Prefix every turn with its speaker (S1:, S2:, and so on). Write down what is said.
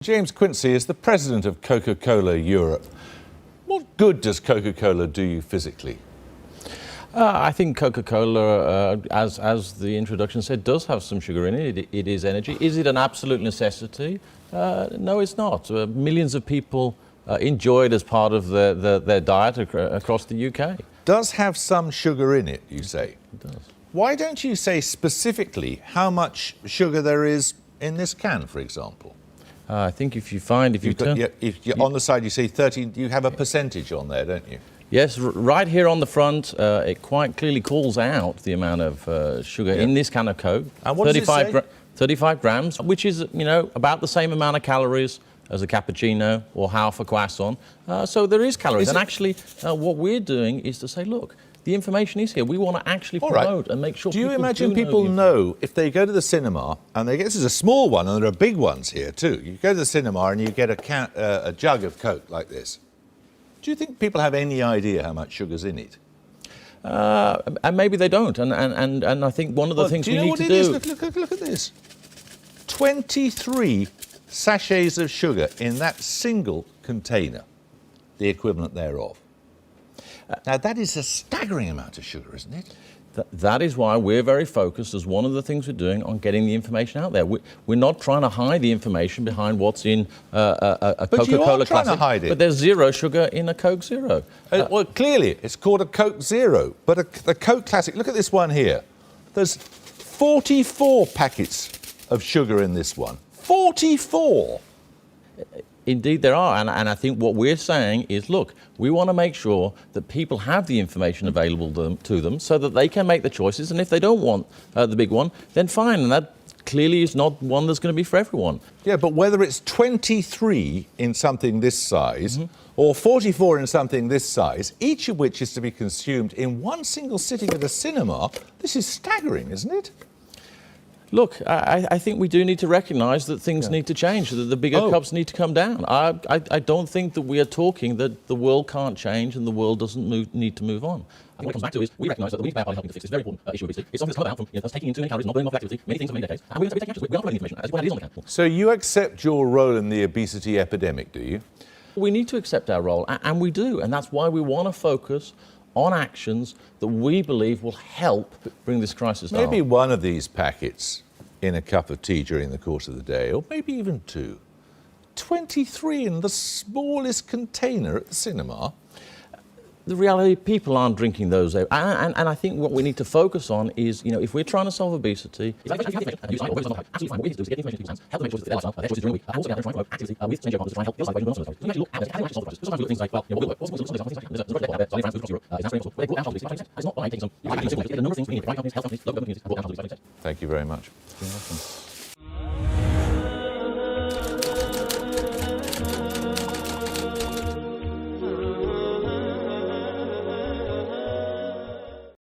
S1: James Quincy is the president of Coca-Cola Europe. What good does Coca-Cola do you physically?
S2: I think Coca-Cola, as the introduction said, does have some sugar in it. It is energy. Is it an absolute necessity? No, it's not. Millions of people enjoy it as part of their diet across the UK.
S1: Does have some sugar in it, you say?
S2: It does.
S1: Why don't you say specifically how much sugar there is in this can, for example?
S2: I think if you turn...
S1: On the side you say 30, you have a percentage on there, don't you?
S2: Yes, right here on the front, it quite clearly calls out the amount of sugar in this can of Coke.
S1: And what does it say?
S2: 35 grams, which is, you know, about the same amount of calories as a cappuccino or half a croissant. So there is calories. And actually, what we're doing is to say, look, the information is here. We want to actually promote and make sure people
S1: do you imagine people know if they go to the cinema, and this is a small one, and there are big ones here too. You go to the cinema and you get a jug of Coke like this. Do you think people have any idea how much sugar's in it?
S2: And maybe they don't. And I think one of the things we need to do...
S1: Look at this. 23 sachets of sugar in that single container, the equivalent thereof. Now, that is a staggering amount of sugar, isn't it?
S2: That is why we're very focused, as one of the things we're doing, on getting the information out there. We're not trying to hide the information behind what's in a Coca-Cola Classic.
S1: But you are trying to hide it.
S2: But there's zero sugar in a Coke Zero.
S1: Well, clearly, it's called a Coke Zero. But the Coke Classic, look at this one here. There's 44 packets of sugar in this one. 44!
S2: Indeed there are, and I think what we're saying is, look, we want to make sure that people have the information available to them so that they can make the choices, and if they don't want the big one, then fine, and that clearly is not one that's going to be for everyone.
S1: Yeah, but whether it's 23 in something this size or 44 in something this size, each of which is to be consumed in one single sitting at a cinema, this is staggering, isn't it?
S2: Look, I think we do need to recognise that things need to change, that the bigger cups need to come down. I don't think that we are talking that the world can't change and the world doesn't need to move on. I think what it comes back to is we recognise that the need to helping to fix this very important issue of obesity. It's something that's come about from us taking in too many calories, not burning off activity, many things for many decades, and we have to take action. We are providing information as well as it is on the can.
S1: So you accept your role in the obesity epidemic, do you?
S2: We need to accept our role, and we do, and that's why we want to focus on actions that we believe will help bring this crisis down.
S1: Maybe one of these packets in a cup of tea during the course of the day, or maybe even two. 23 in the smallest container at the cinema.
S2: The reality, people aren't drinking those, and I think what we need to focus on is, you know, if we're trying to solve obesity, absolutely fine. What we need to do is get information to people's hands, help them make choices for their lifestyle, their choices during the week, also get out there trying to promote activity with change partners to try and help the other side by doing so. We actually look at how to solve the crisis. Sometimes we look at things like, well, you know, what will work? What's going to solve these? There's a project out there, starting in France, across Europe, is answering where they brought down obesity. It's not by taking some, you know, a number of things we need, private companies, health companies, local government communities, brought down obesity.
S1: Thank you very much.
S2: You're welcome.